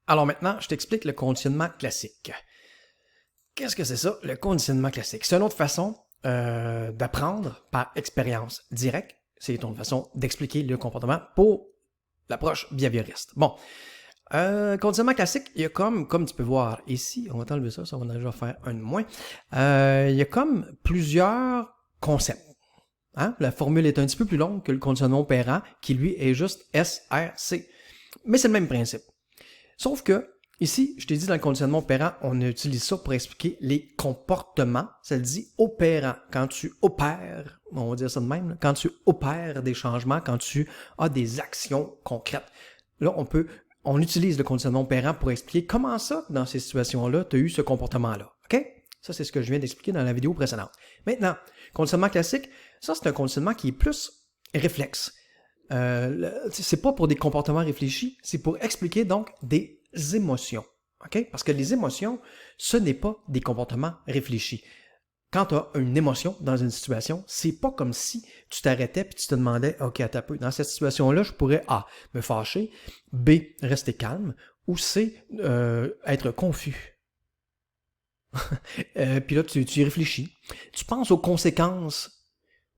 Alors maintenant, je t'explique le conditionnement classique. Qu'est-ce que c'est ça, le conditionnement classique? C'est une autre façon d'apprendre par expérience directe. C'est une autre façon d'expliquer le comportement pour l'approche behavioriste. Bon, conditionnement classique, il y a comme tu peux voir ici, on va t'enlever ça, ça va déjà faire un de moins. Il y a comme plusieurs concepts. Hein? La formule est un petit peu plus longue que le conditionnement opérant, qui lui est juste SRC. Mais c'est le même principe. Sauf que, ici, je t'ai dit dans le conditionnement opérant, on utilise ça pour expliquer les comportements. Ça le dit opérant. Quand tu opères, on va dire ça de même, quand tu opères des changements, quand tu as des actions concrètes. Là, on utilise le conditionnement opérant pour expliquer comment ça, dans ces situations-là, tu as eu ce comportement-là. OK? Ça, c'est ce que je viens d'expliquer dans la vidéo précédente. Maintenant, conditionnement classique, ça, c'est un conditionnement qui est plus réflexe. C'est pas pour des comportements réfléchis, c'est pour expliquer donc des émotions. OK? Parce que les émotions, ce n'est pas des comportements réfléchis. Quand tu as une émotion dans une situation, c'est pas comme si tu t'arrêtais et tu te demandais, OK, attends un peu, dans cette situation-là, je pourrais A, me fâcher, B, rester calme, ou C, être confus. Puis là, tu y réfléchis. Tu penses aux conséquences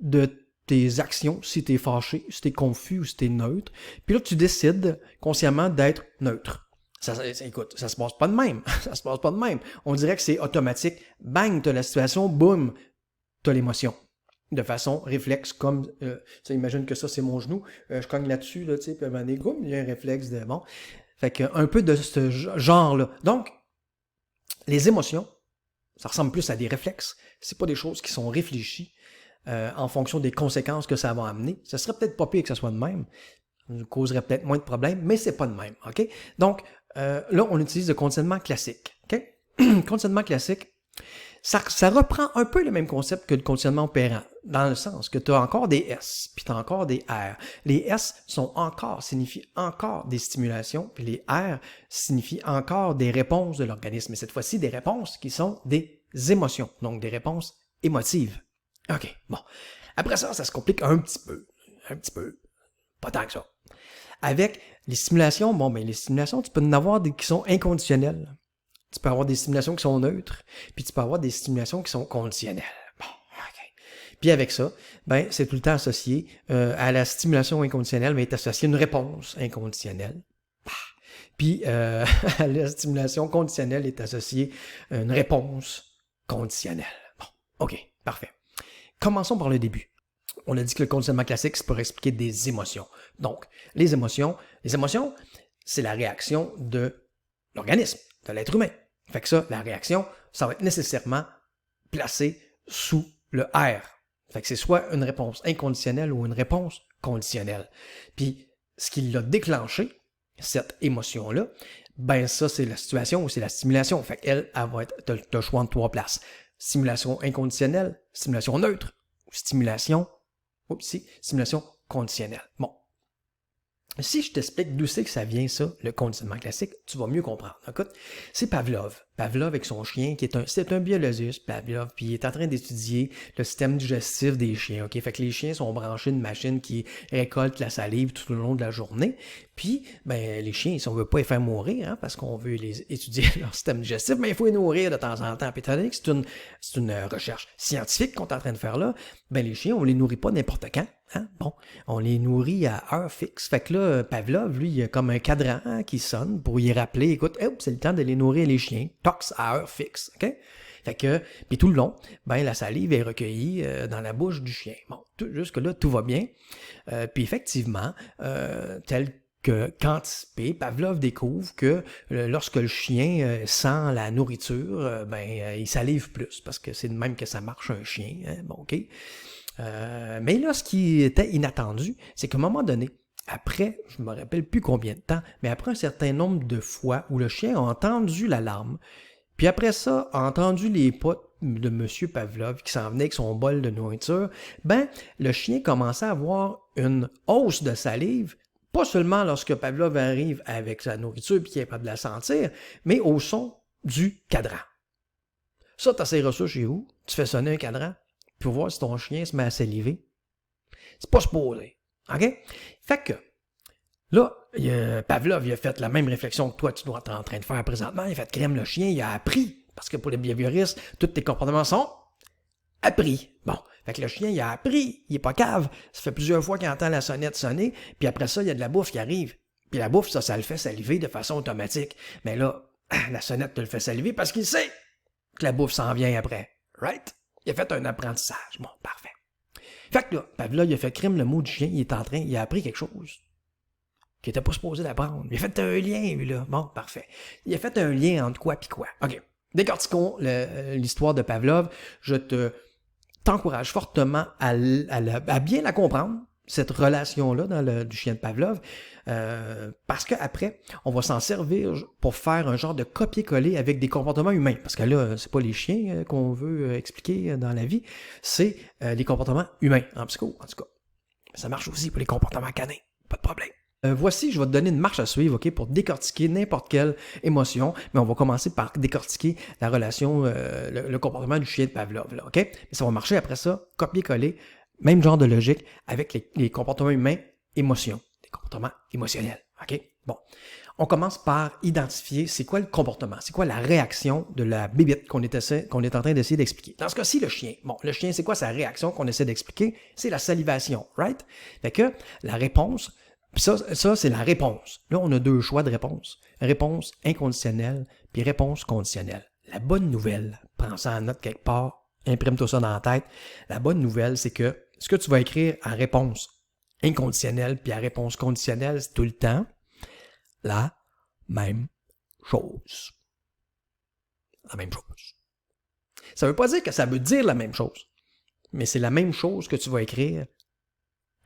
de tes actions, si tu es fâché, si tu es confus ou si tu es neutre. Puis là, tu décides consciemment d'être neutre. Écoute, ça se passe pas de même. Ça se passe pas de même. On dirait que c'est automatique. Bang, tu as la situation, boum, tu as l'émotion. De façon réflexe, comme, imagine que ça, c'est mon genou. Je cogne là-dessus, là, puis à un moment donné, boum, il y a un réflexe de bon. Fait que, un peu de ce genre-là. Donc, les émotions, ça ressemble plus à des réflexes. C'est pas des choses qui sont réfléchies. En fonction des conséquences que ça va amener. Ça serait peut-être pas pire que ça soit de même. Ça nous causerait peut-être moins de problèmes, mais c'est pas de même. OK? Donc, là, on utilise le conditionnement classique. OK? Conditionnement classique, ça reprend un peu le même concept que le conditionnement opérant, dans le sens que tu as encore des S, puis tu as encore des R. Les S signifient encore des stimulations, puis les R signifient encore des réponses de l'organisme. Mais cette fois-ci, des réponses qui sont des émotions, donc des réponses émotives. OK, bon. Après ça, ça se complique un petit peu. Pas tant que ça. Avec les stimulations, les stimulations, tu peux en avoir des qui sont inconditionnelles. Tu peux avoir des stimulations qui sont neutres, puis tu peux avoir des stimulations qui sont conditionnelles. Bon, OK. Puis avec ça, c'est tout le temps associé à la stimulation inconditionnelle, est associée une réponse inconditionnelle. Puis à la stimulation conditionnelle est associée une réponse conditionnelle. Bon, OK, parfait. Commençons par le début. On a dit que le conditionnement classique, c'est pour expliquer des émotions. Donc, les émotions, c'est la réaction de l'organisme, de l'être humain. Fait que ça, la réaction, ça va être nécessairement placé sous le R. Fait que c'est soit une réponse inconditionnelle ou une réponse conditionnelle. Puis, ce qui l'a déclenché, cette émotion-là, ça, c'est la situation ou c'est la stimulation. Fait qu'elle, elle va être, t'as le choix de 3 places. Stimulation inconditionnelle, stimulation neutre, ou stimulation conditionnelle. Bon. Si je t'explique d'où c'est que ça vient, ça, le conditionnement classique, tu vas mieux comprendre. Écoute, c'est Pavlov. Pavlov avec son chien, c'est un biologiste, Pavlov, puis il est en train d'étudier le système digestif des chiens. OK? Fait que les chiens sont branchés d'une machine qui récolte la salive tout au long de la journée. Puis, les chiens, si on veut pas les faire mourir, parce qu'on veut les étudier leur système digestif, il faut les nourrir de temps en temps. Puis étant donné que c'est une recherche scientifique qu'on est en train de faire là, les chiens, on les nourrit pas n'importe quand. Bon, on les nourrit à heure fixe. Fait que là, Pavlov, lui, il a comme un cadran qui sonne pour y rappeler, écoute, c'est le temps de les nourrir les chiens, tox à heure fixe, OK? Fait que, puis tout le long, la salive est recueillie dans la bouche du chien. Bon, jusque-là, tout va bien. Puis effectivement, tel que qu'anticipé, Pavlov découvre que lorsque le chien sent la nourriture, il salive plus, parce que c'est de même que ça marche un chien. Bon, OK? Mais là, ce qui était inattendu, c'est qu'à un moment donné, après, je me rappelle plus combien de temps, mais après un certain nombre de fois où le chien a entendu l'alarme, puis après ça, a entendu les pas de M. Pavlov qui s'en venait avec son bol de nourriture, le chien commençait à avoir une hausse de salive, pas seulement lorsque Pavlov arrive avec sa nourriture puis qu'il est capable de la sentir, mais au son du cadran. Ça, t'essaieras ça chez vous, tu fais sonner un cadran, pour voir si ton chien se met à saliver. C'est pas supposé. OK? Fait que, Là, Pavlov, il a fait la même réflexion que toi, tu dois être en train de faire présentement. Il a fait crème, le chien, il a appris. Parce que pour les behavioristes, tous tes comportements sont appris. Bon, fait que le chien, il a appris. Il est pas cave. Ça fait plusieurs fois qu'il entend la sonnette sonner. Puis après ça, il y a de la bouffe qui arrive. Puis la bouffe, ça le fait saliver de façon automatique. Mais là, la sonnette te le fait saliver parce qu'il sait que la bouffe s'en vient après. Right? Il a fait un apprentissage. Bon, parfait. Fait que là, Pavlov, il a fait crime le mot du chien. Il a appris quelque chose qui était pas supposé d'apprendre. Il a fait un lien, lui, là. Bon, parfait. Il a fait un lien entre quoi puis quoi. OK. Décortiquons l'histoire de Pavlov. Je t'encourage fortement à bien la comprendre, cette relation-là du chien de Pavlov, parce qu'après, on va s'en servir pour faire un genre de copier-coller avec des comportements humains. Parce que là, c'est pas les chiens qu'on veut expliquer dans la vie, c'est les comportements humains en psycho, en tout cas. Ça marche aussi pour les comportements canins, pas de problème. Voici, je vais te donner une marche à suivre, OK, pour décortiquer n'importe quelle émotion, mais on va commencer par décortiquer la relation, le comportement du chien de Pavlov, là, OK? Mais ça va marcher après ça, copier-coller, même genre de logique avec les comportements humains, émotions, des comportements émotionnels, OK? Bon, on commence par identifier c'est quoi le comportement, c'est quoi la réaction de la bébite qu'on est en train d'essayer d'expliquer. Dans ce cas-ci, le chien. Bon, le chien, c'est quoi sa réaction qu'on essaie d'expliquer? C'est la salivation, right? Fait que la réponse... Puis ça, c'est la réponse. Là, on a deux choix de réponse. Réponse inconditionnelle, puis réponse conditionnelle. La bonne nouvelle, prends ça en note quelque part, imprime-toi ça dans la tête. La bonne nouvelle, c'est que ce que tu vas écrire à réponse inconditionnelle, puis à réponse conditionnelle, c'est tout le temps la même chose. La même chose. Ça ne veut pas dire que ça veut dire la même chose, mais c'est la même chose que tu vas écrire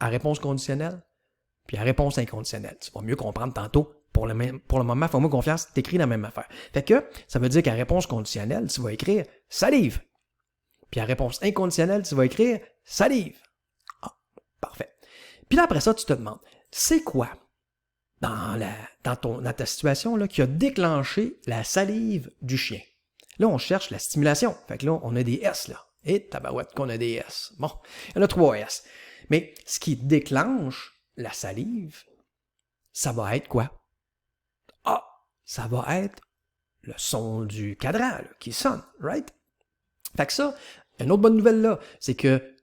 à réponse conditionnelle, puis la réponse inconditionnelle. Tu vas mieux comprendre tantôt. Pour le moment, fais-moi confiance, t'écris la même affaire. Fait que, ça veut dire qu'à réponse conditionnelle, tu vas écrire « salive ». Puis à réponse inconditionnelle, tu vas écrire « salive ». Ah, parfait. Puis là, après ça, tu te demandes, c'est quoi dans ta situation là, qui a déclenché la salive du chien? Là, on cherche la stimulation. Fait que là, on a des S, là. Et tabarouette qu'on a des S. Bon, il y en a 3 S. Mais ce qui déclenche la salive, ça va être quoi? Ah, ça va être le son du cadran là, qui sonne, right? Fait que ça, une autre bonne nouvelle là, c'est que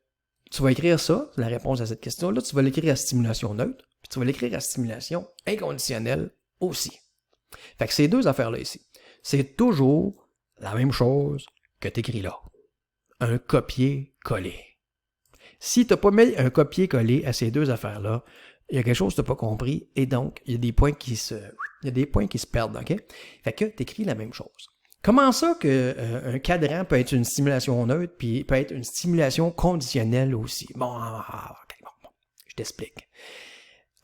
tu vas écrire ça, la réponse à cette question-là, tu vas l'écrire à stimulation neutre, puis tu vas l'écrire à stimulation inconditionnelle aussi. Fait que ces deux affaires-là ici, c'est toujours la même chose que tu écris là. Un copier-coller. Si tu n'as pas mis un copier-coller à ces deux affaires-là, il y a quelque chose que tu n'as pas compris et donc il y a des points qui se perdent, OK? Fait que tu écris la même chose. Comment ça qu'un cadran peut être une stimulation neutre puis peut être une stimulation conditionnelle aussi? Bon, je t'explique.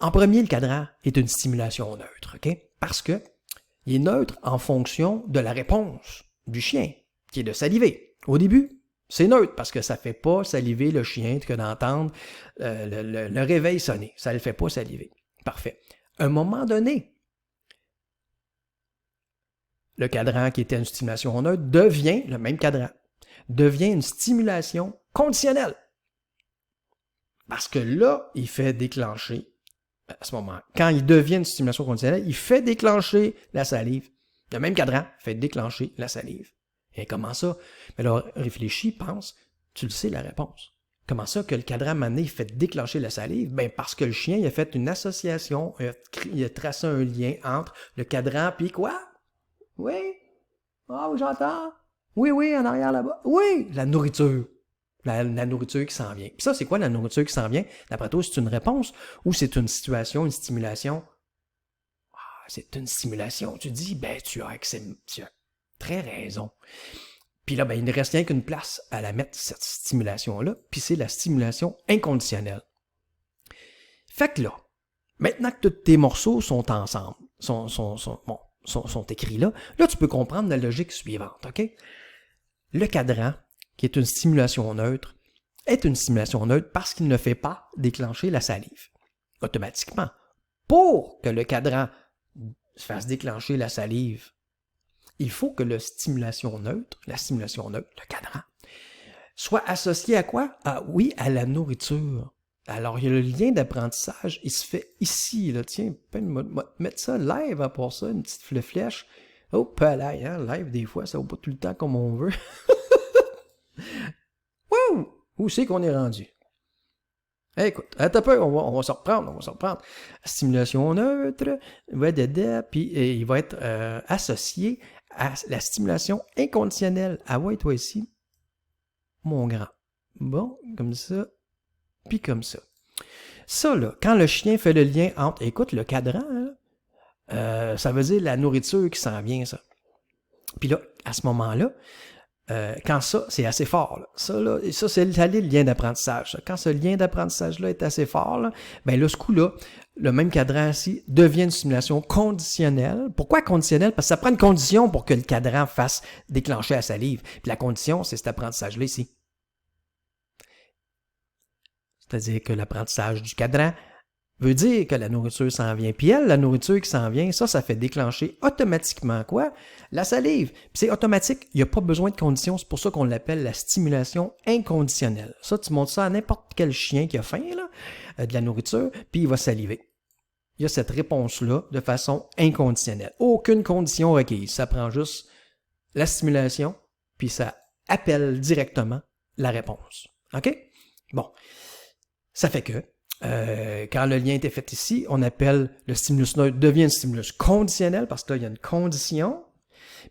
En premier, le cadran est une stimulation neutre, OK? Parce que il est neutre en fonction de la réponse du chien, qui est de saliver. Au début, c'est neutre parce que ça ne fait pas saliver le chien que d'entendre le réveil sonner. Ça ne le fait pas saliver. Parfait. À un moment donné, le cadran qui était une stimulation neutre devient, le même cadran, devient une stimulation conditionnelle. Parce que là, il fait déclencher, à ce moment, quand il devient une stimulation conditionnelle, il fait déclencher la salive. Le même cadran fait déclencher la salive. Et comment ça? Mais là, réfléchis, pense, tu le sais la réponse. Comment ça que le cadran mané fait déclencher la salive? Ben parce que le chien il a fait une association, il a tracé un lien entre le cadran puis quoi? Oui? Ah oui, j'entends. Oui, en arrière là-bas. Oui, la nourriture. La nourriture qui s'en vient. Puis ça, c'est quoi la nourriture qui s'en vient? D'après toi, c'est une réponse ou c'est une situation, une stimulation? Ah, c'est une stimulation. Tu dis, ben tu as très raison. Puis là, ben, il ne reste rien qu'une place à la mettre, cette stimulation-là, puis c'est la stimulation inconditionnelle. Fait que là, maintenant que tous tes morceaux sont ensemble, sont écrits là, tu peux comprendre la logique suivante, OK? Le cadran, qui est une stimulation neutre, est une stimulation neutre parce qu'il ne fait pas déclencher la salive. Automatiquement. Pour que le cadran fasse déclencher la salive, il faut que la stimulation neutre, le cadran, soit associée à quoi? Ah oui, à la nourriture. Alors, il y a le lien d'apprentissage, il se fait ici, là. Tiens, mettre ça live à part ça, une petite flèche. Oh, pas là, hein, live, des fois, ça va pas tout le temps comme on veut. Wouh! Où c'est qu'on est rendu? Écoute, attends un peu, on va se reprendre. Stimulation neutre, puis il va être associé à la stimulation inconditionnelle. Ah ouais, toi ici, mon grand. Bon, comme ça, puis comme ça. Ça, là, quand le chien fait le lien entre, écoute, le cadran, là, ça veut dire la nourriture qui s'en vient, ça. Puis là, à ce moment-là, quand ça, c'est assez fort, là. Ça, c'est le lien d'apprentissage. Ça. Quand ce lien d'apprentissage-là est assez fort, là, ben là, ce coup-là, le même cadran ici devient une stimulation conditionnelle. Pourquoi conditionnelle? Parce que ça prend une condition pour que le cadran fasse déclencher la salive. Puis la condition, c'est cet apprentissage-là ici. C'est-à-dire que l'apprentissage du cadran veut dire que la nourriture s'en vient. Puis elle, la nourriture qui s'en vient, ça fait déclencher automatiquement quoi? La salive. Puis c'est automatique, il n'y a pas besoin de conditions. C'est pour ça qu'on l'appelle la stimulation inconditionnelle. Ça, tu montres ça à n'importe quel chien qui a faim, là, de la nourriture, puis il va saliver. Il y a cette réponse-là de façon inconditionnelle. Aucune condition requise. Ça prend juste la stimulation, puis ça appelle directement la réponse. OK? Bon. Ça fait que, quand le lien était fait ici, on appelle le stimulus neutre devient un stimulus conditionnel parce que là, il y a une condition.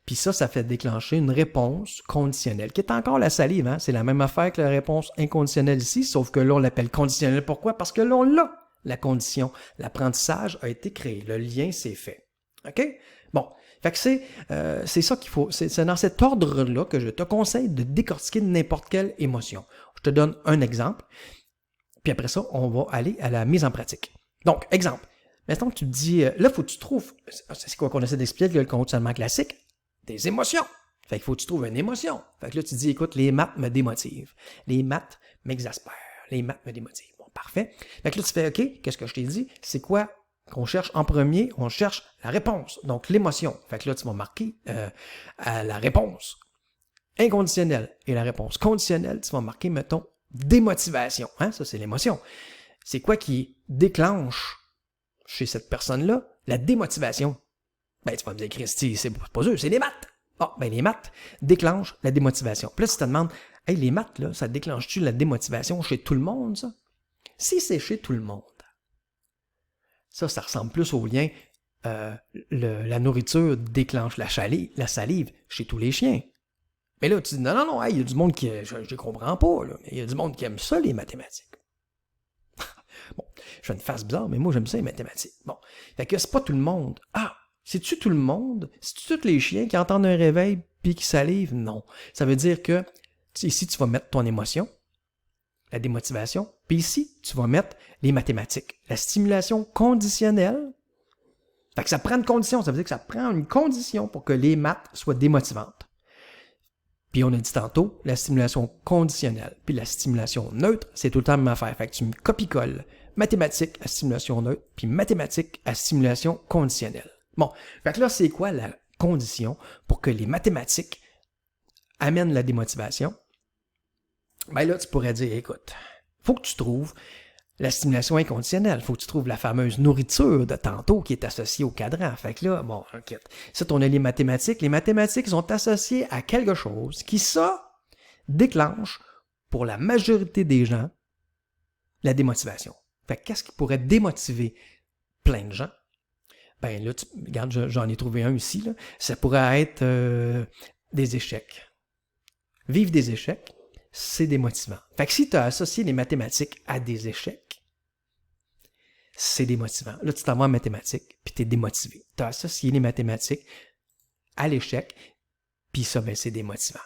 Puis ça fait déclencher une réponse conditionnelle, qui est encore la salive. Hein? C'est la même affaire que la réponse inconditionnelle ici, sauf que là, on l'appelle conditionnelle. Pourquoi? Parce que là, on l'a, la condition. L'apprentissage a été créé. Le lien s'est fait. OK? Bon. Fait que c'est ça qu'il faut. C'est dans cet ordre-là que je te conseille de décortiquer n'importe quelle émotion. Je te donne un exemple. Puis après ça, on va aller à la mise en pratique. Donc, exemple. Maintenant que tu te dis, là, faut que tu trouves, c'est quoi qu'on essaie d'expliquer, le conditionnement classique? Des émotions. Fait qu'il faut que tu trouves une émotion. Fait que là, tu dis, écoute, les maths me démotivent. Les maths m'exaspèrent. Les maths me démotivent. Bon, parfait. Fait que là, tu fais, OK, qu'est-ce que je t'ai dit? C'est quoi qu'on cherche en premier? On cherche la réponse. Donc, l'émotion. Fait que là, tu vas marquer à la réponse inconditionnelle. Et la réponse conditionnelle, tu vas marquer, mettons, démotivation. Hein? Ça, c'est l'émotion. C'est quoi qui déclenche chez cette personne-là la démotivation? Ben, tu vas me dire, Christy, c'est pas eux, c'est les maths. Ah, ben les maths déclenchent la démotivation. Puis là, tu te demandes, hey, les maths, là, ça déclenche-tu la démotivation chez tout le monde, ça? Si c'est chez tout le monde, ça ressemble plus au lien, la nourriture déclenche la salive chez tous les chiens. Mais là, tu dis, non, hey, il y a du monde qui, je ne comprends pas, là, mais il y a du monde qui aime ça, les mathématiques. Bon, je fais une face bizarre, mais moi, j'aime ça, les mathématiques. Bon, fait que c'est pas tout le monde. Ah, c'est-tu tout le monde? C'est-tu tous les chiens qui entendent un réveil puis qui salivent? Non. Ça veut dire que ici, tu vas mettre ton émotion, la démotivation, puis ici, tu vas mettre les mathématiques. La stimulation conditionnelle. Fait que ça prend une condition. Ça veut dire que ça prend une condition pour que les maths soient démotivantes. Puis on a dit tantôt, la stimulation conditionnelle, puis la stimulation neutre, c'est tout le temps la même affaire. Fait que tu me copie-colles mathématiques à stimulation neutre, puis mathématiques à stimulation conditionnelle. Bon, fait que là, c'est quoi la condition pour que les mathématiques amènent la démotivation? Ben là, tu pourrais dire, écoute, faut que tu trouves la stimulation inconditionnelle. Faut que tu trouves la fameuse nourriture de tantôt qui est associée au cadran. Fait que là, bon, ok. Ça, on a les mathématiques. Les mathématiques sont associées à quelque chose qui, ça, déclenche, pour la majorité des gens, la démotivation. Fait que qu'est-ce qui pourrait démotiver plein de gens? Ben là, regarde, j'en ai trouvé un ici, là. Ça pourrait être des échecs. Vivre des échecs, c'est démotivant. Fait que si tu as associé les mathématiques à des échecs, c'est démotivant. Là, tu t'en vas en mathématiques, puis tu es démotivé. Tu as associé les mathématiques à l'échec, puis ça, ben, c'est démotivant.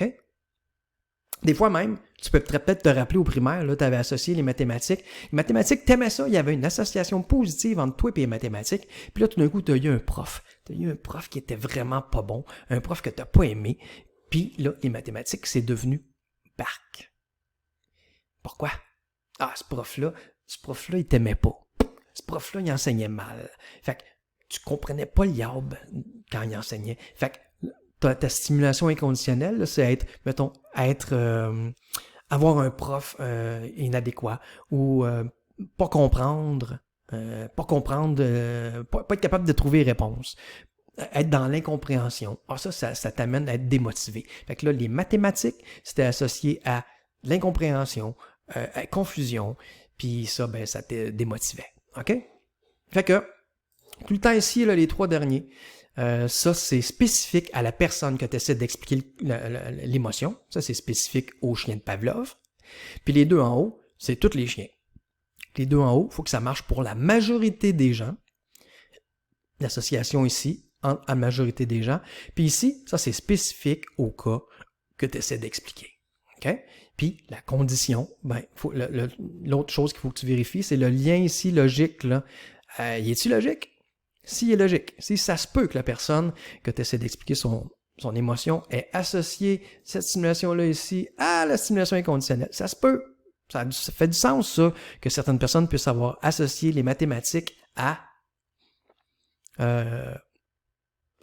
OK? Des fois même, tu peux peut-être te rappeler au primaire, là, tu avais associé les mathématiques. Les mathématiques, t'aimais ça, il y avait une association positive entre toi et les mathématiques. Puis là, tout d'un coup, tu as eu un prof. Tu as eu un prof qui était vraiment pas bon, un prof que tu n'as pas aimé. Puis là, les mathématiques, c'est devenu barque. Pourquoi? Ah, ce prof-là, il t'aimait pas. Ce prof-là, il enseignait mal. Fait que tu comprenais pas le yaob quand il enseignait. Fait que ta stimulation inconditionnelle, là, c'est être avoir un prof inadéquat ou pas comprendre, pas être capable de trouver réponse, être dans l'incompréhension. Ah, ça t'amène à être démotivé. Fait que là, les mathématiques, c'était associé à l'incompréhension, à confusion, puis ça, ben, ça te démotivait. OK? Fait que, tout le temps ici, là, les 3 derniers, ça, c'est spécifique à la personne que tu essaies d'expliquer l'émotion. Ça, c'est spécifique au chien de Pavlov. Puis les 2 en haut, c'est tous les chiens. Les 2 en haut, il faut que ça marche pour la majorité des gens. L'association ici, entre la majorité des gens. Puis ici, ça, c'est spécifique au cas que tu essaies d'expliquer. OK? Puis la condition, ben, l'autre chose qu'il faut que tu vérifies, c'est le lien ici logique, là. Y est-il logique? S'il est logique, si ça se peut que la personne que tu essaies d'expliquer son émotion ait associé cette stimulation-là ici à la stimulation inconditionnelle, ça se peut. Ça fait du sens, ça, que certaines personnes puissent avoir associé les mathématiques à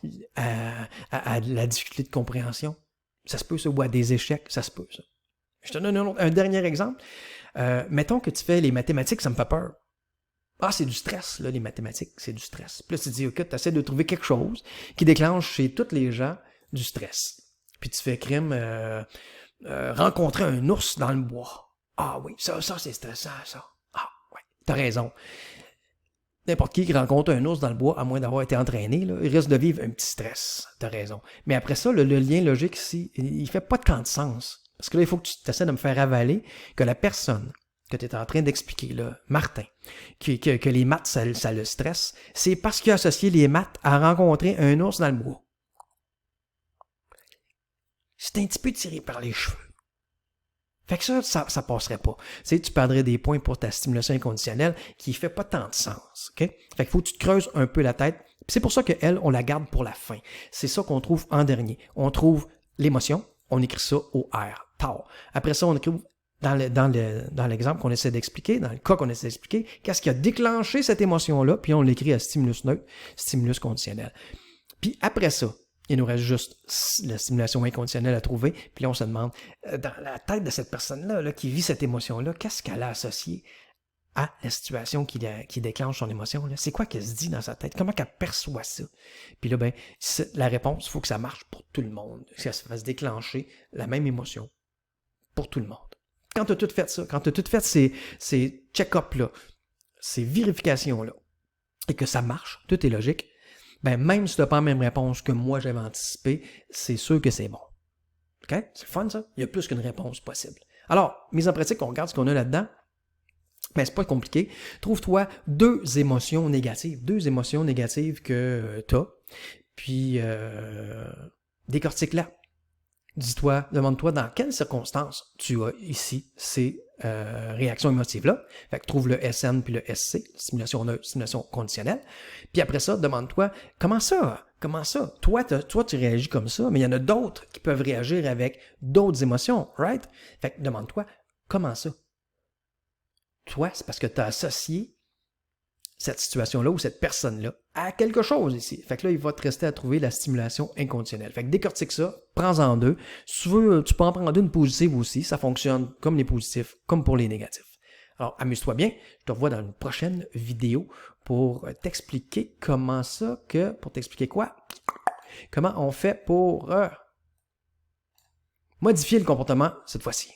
la difficulté de compréhension. Ça se peut, ça, ou à des échecs, ça se peut, ça. Je te donne un dernier exemple. Mettons que tu fais les mathématiques, ça me fait peur. Ah, c'est du stress, là, les mathématiques, c'est du stress. Puis là, tu te dis, ok, tu essaies de trouver quelque chose qui déclenche chez tous les gens du stress. Puis tu fais crime, rencontrer un ours dans le bois. Ah oui, ça c'est stressant, ça. Ah, ouais, t'as raison. N'importe qui rencontre un ours dans le bois, à moins d'avoir été entraîné, là, il risque de vivre un petit stress. T'as raison. Mais après ça, le lien logique ici, il fait pas tant de sens. Parce que là, il faut que tu essaies de me faire avaler que la personne que tu es en train d'expliquer, là, Martin, que les maths, ça le stresse, c'est parce qu'il a associé les maths à rencontrer un ours dans le bois. C'est un petit peu tiré par les cheveux. Fait que ça passerait pas. Tu sais, tu perdrais des points pour ta stimulation inconditionnelle qui fait pas tant de sens. OK? Fait qu'il faut que tu te creuses un peu la tête. C'est pour ça qu'elle, on la garde pour la fin. C'est ça qu'on trouve en dernier. On trouve l'émotion, on écrit ça au R. Tau. Après ça, on écrit dans l'exemple qu'on essaie d'expliquer, dans le cas qu'on essaie d'expliquer, qu'est-ce qui a déclenché cette émotion-là, puis on l'écrit à stimulus neutre, stimulus conditionnel. Puis après ça, il nous reste juste la stimulation inconditionnelle à trouver, puis là, on se demande, dans la tête de cette personne-là là, qui vit cette émotion-là, qu'est-ce qu'elle a associé à la situation qui déclenche son émotion? Là? C'est quoi qu'elle se dit dans sa tête? Comment qu'elle perçoit ça? Puis là, ben, la réponse, il faut que ça marche pour tout le monde, que ça fasse déclencher la même émotion pour tout le monde. Quand tu as tout fait ça, quand tu as tout fait ces check-up-là, ces vérifications-là, et que ça marche, tout est logique, ben même si tu n'as pas la même réponse que moi j'avais anticipé, c'est sûr que c'est bon. OK? C'est fun, ça? Il y a plus qu'une réponse possible. Alors, mise en pratique, on regarde ce qu'on a là-dedans. Ben, c'est pas compliqué. Trouve-toi 2 émotions négatives que tu as, puis décortique-la. Demande-toi dans quelles circonstances tu as ici ces réactions émotives-là. Fait que trouve le SN puis le SC, stimulation neutre, stimulation conditionnelle. Puis après ça, demande-toi, comment ça? Toi, tu réagis comme ça, mais il y en a d'autres qui peuvent réagir avec d'autres émotions, right? Fait que demande-toi, comment ça? Toi, c'est parce que tu as associé cette situation-là ou cette personne-là à quelque chose ici. Fait que là, il va te rester à trouver la stimulation inconditionnelle. Fait que décortique ça, prends-en 2. Si tu veux, tu peux en prendre une positive aussi. Ça fonctionne comme les positifs, comme pour les négatifs. Alors, amuse-toi bien. Je te revois dans une prochaine vidéo pour t'expliquer comment pour t'expliquer quoi? Comment on fait pour modifier le comportement cette fois-ci.